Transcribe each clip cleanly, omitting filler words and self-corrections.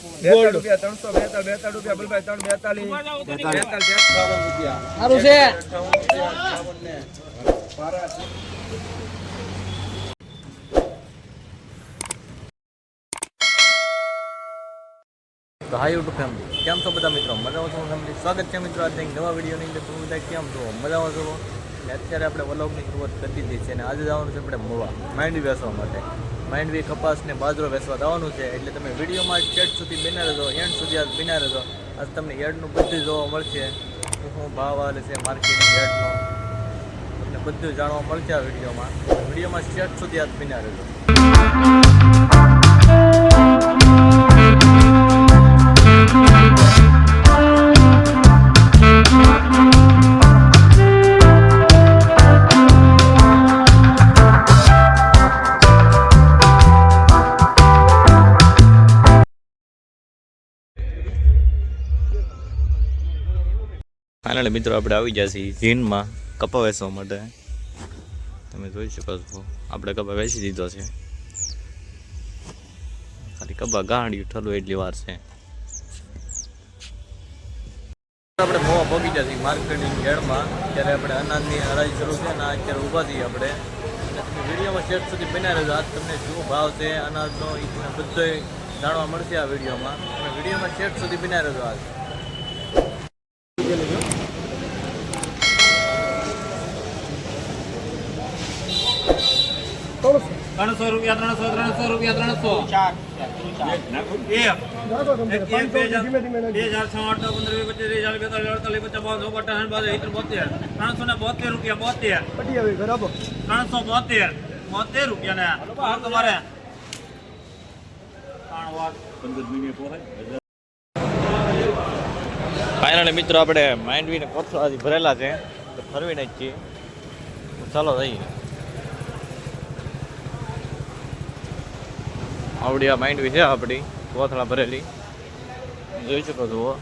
રૂપિયા 342 રૂપિયા બલભાઈ 342 સારું છે તો હાઈ યુટ્યુબ ફેમિલી કેમ છો બધા મિત્રો મજામાં છો ફેમિલી સ્વાગત છે મિત્રો આજે એક નવા વિડીયોની અંદર તમે બધા કેમ છો મજામાં છો અને અત્યારે આપણે વ્લોગની શરૂઆત કરી દીધી છે અને આજે જવાનું છે આપણે મોવા માંડવી વેચવા માટે માંડવી કપાસ ને બાજરો વેચવા જવાનું છે એટલે તમે વિડીયોમાં છેક સુધી બિના રહેજો એન્ડ સુધી આજ બિના રહેજો આજ તમને યાર્ડનું બધું જોવા મળશે શું ભાવ આવે છે માર્કેટની યાર્ડનો તમને બધું જાણવા મળશે આ વિડીયોમાં છેક સુધી આજ બિના રહેજો ફાઇનલી મિત્રો આપણે આવી ગયા છીએ જીનમાં કપા વેચવા માટે તમે જોઈ શકો છો આપણે કપા વેચી દીધો છે ખાલી કપા ગાંડી ઠલવું એટલી વાર છે આપણે મોવા પગી ગયા છીએ માર્કેટિંગ યાર્ડમાં ત્યારે આપણે અનાજની હરાજી શરૂ છે અને અત્યારે ઊભા છીએ આપણે વિડીયોમાં છેક સુધી બન્યા રહેજો આજ તમને શું ભાવ છે અનાજનો એ તમને બધો જાણવા મળશે આ વિડીયોમાં અને વિડીયોમાં છેક સુધી બન્યા રહેજો આજ 300 રૂપિયા 300 રૂપિયા 300 ફાઇનલી મિત્રો આપણે માંડવીને કોથળા હજી ભરેલા છે તો ફરવી નાખીએ ચાલો જઈએ આવડી આ માંડવી છે આપણી કોથળા ભરેલી જોઈ શકો છો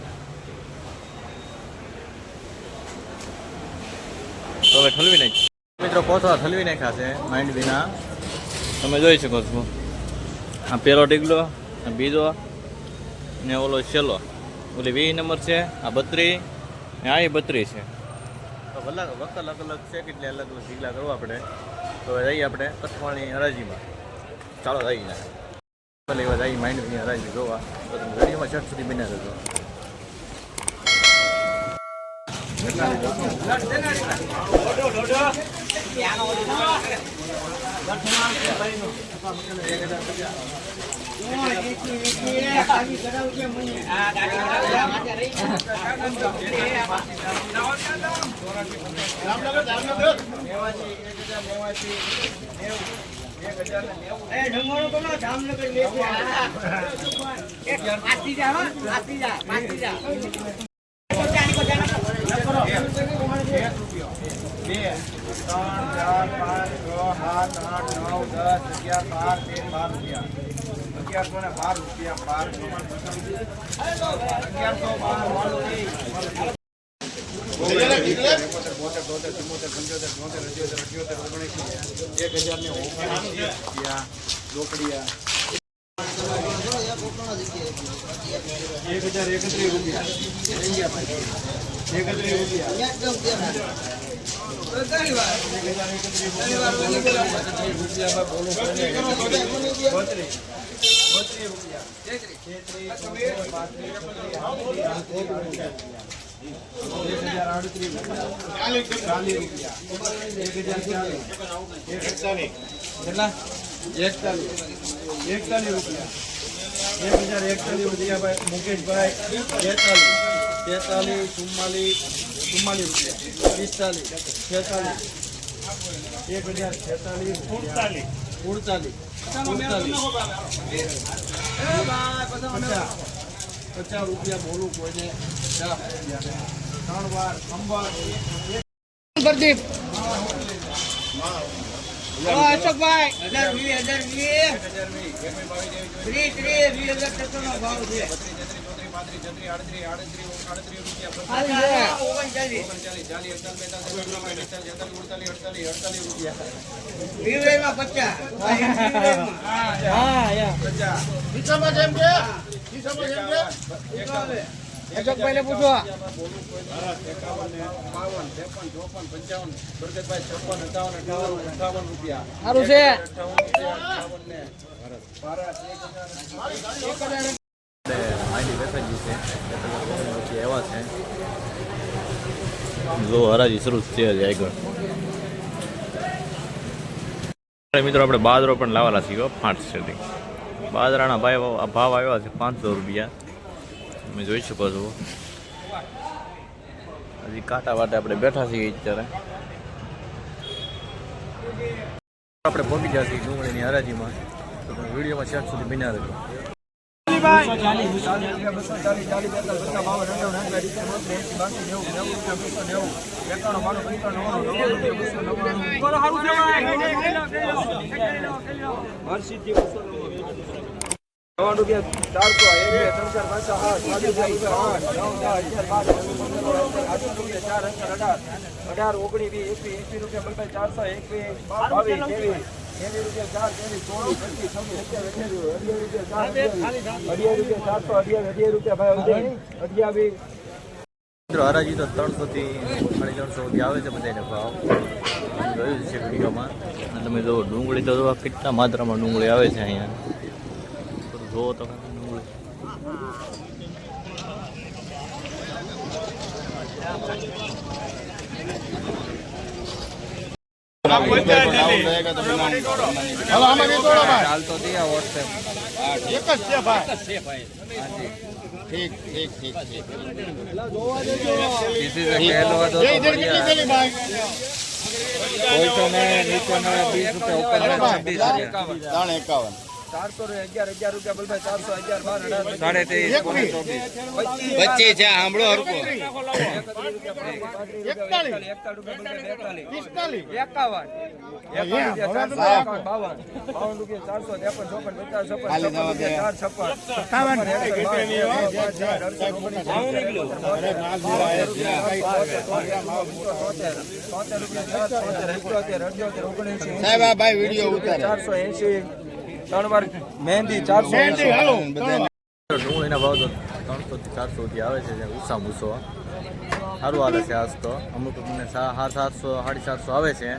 તો હવે ઠલવી નાખીએ મિત્રો કોથળા ઠલવી નાખ્યા છે માંડવીના તમે જોઈ શકો છો આ પહેલો ટીકલો બીજો ને ઓલો છેલ્લો ઓલી 20 નંબર છે આ 32 ને આ 32 છે તો વખત અલગ અલગ છે કેટલે અલગ અલગ ઢીકલા કરવા આપણે તો જઈએ આપણે કઠવાળની હરાજીમાં ચાલો જઈએ લેવા જઈએ માંડવીની હરાજી જોવા તો તમે વિડીયોમાં છેક સુધી બન્યા રહેજો મુકેશભાઈ 43 44 45 46 50 રૂપિયા બોલું કોઈને 3 વાર અંબા પ્રદીપ અશોકભાઈ 1020 ભાવ છે 50 અશોકભાઈ ને પૂછો. 51, 52, 53, 54, 55, બરકતભાઈ 56, 57, 58 રૂપિયા. સારું છે. 58 ને ભારત 1000. માહિતી વેચાઈ છે એવા છે જો હરાજી શરૂ છે હજી આગળ. મિત્રો આપણે બાજરો પણ લાવવાના છીએ 5 સુધી. બાજરાના ભાવ આવ્યા છે 500 રૂપિયા. તમે જોઈ શકો છો. હજી કાંટા વાટે આપણે બેઠા છીએ અત્યારે. આપણે પહોંચી ગયા છીએ ડુંગળીની હરાજીમાં. તો તમે વિડીયોમાં શેર સુધી બિના રહેજો. 240, 240, 40, હરાજી તો 300 થી 350 સુધી આવે છે બધાને ભાવ જોયું છે વિડીયોમાં. અને તમે જો ડુંગળી તો જોવા કેટલા માત્રામાં ડુંગળી આવે છે અહીંયા. જોવો તો ડુંગળી મહેંદી 480. ડુંગળીના ભાવ તો 300 થી 400 સુધી આવે છે. ઉષા મૂસો સારું હાલે છે આજ તો. અમુક તમને 700 750 આવે છે.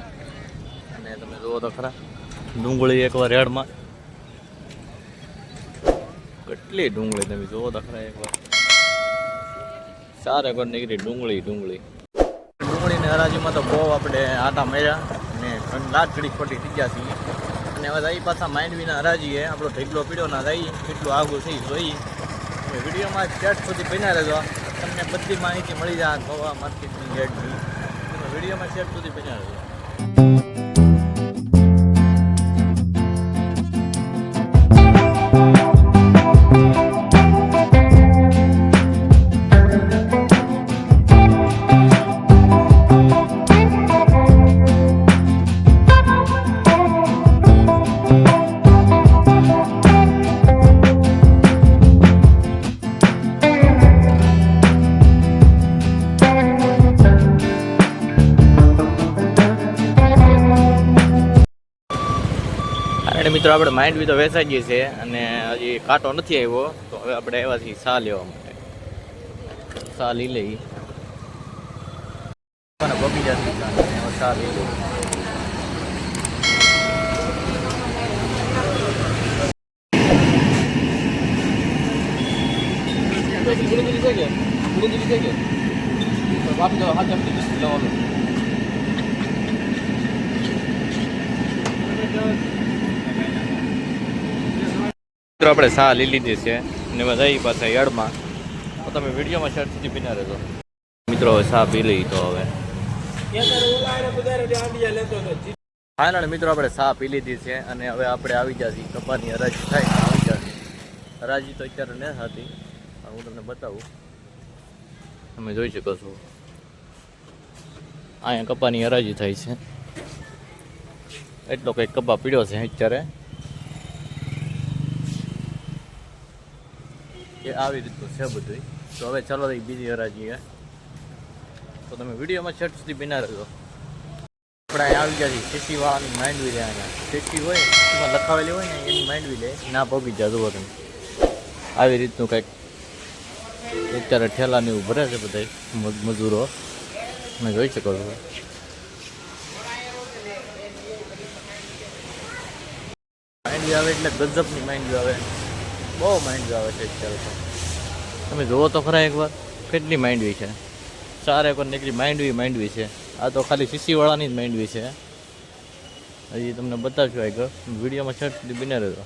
અને તમે જુઓ તો ખરા ડુંગળી એકવાર રેડમાં કેટલી ડુંગળી તમે જુઓ તો ખરા એકવાર. સાર એકવાર નીકળી ડુંગળીની હરાજીમાં તો બહુ આપણે આટા મેળ્યા અને લાખ ઘડી ખોટી થઈ ગયા છીએ. અને હવે અહીં પાછા માંડવીના હરાજીએ આપણો ઢેકલો પીડ્યો ના રહી કેટલું આગળ થઈ જોઈએ. વિડીયોમાં ચેટ સુધી બન્યા રહેજો. તમને બધી માહિતી મળી જાય ગોવા માર્કેટની રેટની. વિડીયોમાં ચેટ સુધી બન્યા રહેજો. અને મિત્રો આપણે માંડવી તો વેચાઈ ગઈ છે અને હજી કાંટો નથી આવ્યો. તો હવે આપણે આવ્યા છીએ સા લેવા માટે. સા લઈ લઈ બગીચા સા લઈ લઈ. આપણે સા લઈ લીધી છે અને બધા પાછા યાર્ડમાં. તો તમે વિડીયોમાં શર્ટ સુધી પીના રહેજો. મિત્રો હવે સા પી લઈ તો હવે ફાઇનલ મિત્રો આપણે સા પી લીધી છે અને હવે આપણે આવી જશે કપાની હરાજી થાય આવી જશે. હરાજી તો અત્યારે ન હતી પણ હું તમને બતાવું. તમે જોઈ શકો છો અહીંયા કપાની હરાજી થાય છે. એટલો કંઈક કપા પીડ્યો છે અત્યારે. એ આવી રીતનું છે બધું. તો હવે ચાલો બીજી હરાજી. તો તમે વિડીયોમાં છેટ સુધી બિના રહેજો. આપણે અહીંયા આવી ગયા છીએ સીસીવાળાની માંડવી લે. અહીંયા સીસી હોય એમાં લખાવેલી હોય ને એની માંડવી લે ના પગી જા જુઓ તમે. આવી રીતનું કંઈક અત્યારે ઠેલાને એવું ભરે છે બધા મજૂરો તમે જોઈ શકો છો. માંડવી આવે એટલે ગજબની માંડવી આવે, બહુ માંડવી આવે છે અત્યારે તો. તમે જુઓ તો ખરા એકવાર કેટલી માંડવી છે, 4 એકર નીકળી માંડવી છે. આ તો ખાલી શીશીવાળાની જ માંડવી છે. હજી તમને બતાવશું આગળ વિડીયોમાં છેટ સુધી બને રહેજો.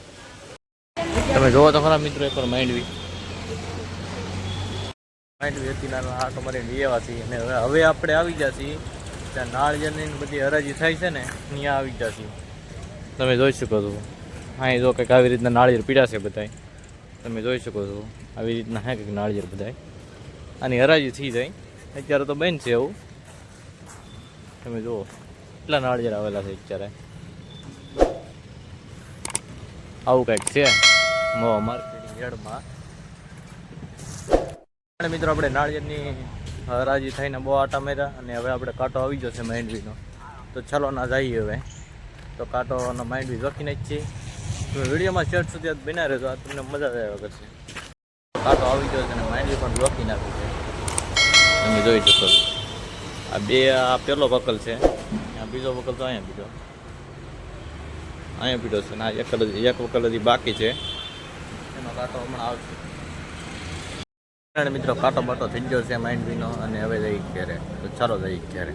તમે જુઓ તો ખરા મિત્રો એકવાર માંડવી હતી નાના આ તમારે લેવા છીએ. અને હવે આપણે આવી જશે ત્યાં નાળિયેરની બધી હરાજી થાય છે ને ત્યાં આવી જશે. તમે જોઈ શકો છો હા જો કંઈક આવી રીતના નાળિયેર પીડાશે બધાય. તમે જોઈ શકો છો આવી રીતના હે કંઈક નાળિયેર બધાય આની હરાજી થઈ જાય. અત્યારે તો બેન છે એવું. તમે જુઓ કેટલા નાળિયેર આવેલા છે અત્યારે. આવું કંઈક છે માર્કેટિંગ યાર્ડમાં. અને મિત્રો આપણે નાળિયેરની હરાજી થઈને બહુ આટા માર્યા અને હવે આપણે કાંટો આવી જશે માંડવીનો. તો ચાલો ના જઈએ હવે. તો કાંટોનો માંડવી જોખીને જ છીએ. તમે વિડીયોમાં છેટ સુધી બના રહેજો, આ તમને મજા આવ્યા કરશે. કાંટો આવી ગયો છે અને માંડવી પણ જોખી નાખી છે. તમે જોઈ શકો છો આ બે આ પહેલો વકલ છે, આ બીજો વકલ તો અહીંયા પીડો છે ને આ એક વકલ હજી બાકી છે. એનો કાંટો હમણાં આવશે. મિત્રો કાંટો બાટો થઈ ગયો છે માંડવીનો અને હવે જઈ ઘેરે. તો ચાલો જઈ ઘેરે.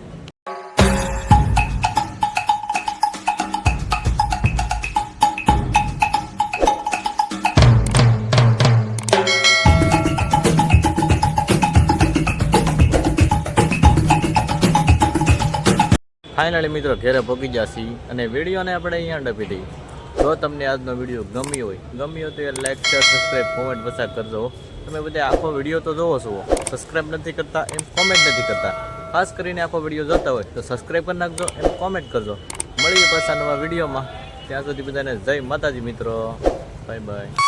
ફાઇનલી મિત્રો ઘેરે પહોંચી જશે અને વિડીયોને આપણે અહીંયા ડપી દઈએ. જો તમને આજનો વિડીયો ગમ્યો હોય તો એ લાઈક શેર સબસ્ક્રાઈબ કોમેન્ટ પસાર કરજો. તમે બધા આખો વિડીયો તો જોવો છો, સબસ્ક્રાઈબ નથી કરતા એમ કોમેન્ટ નથી કરતા. ખાસ કરીને આખો વિડીયો જોતા હોય તો સબસ્ક્રાઈબ કરી નાખજો એમ કોમેન્ટ કરજો. મળીએ પાછા નવા વિડીયોમાં. ત્યાં સુધી બધાને જય માતાજી મિત્રો. Bye bye.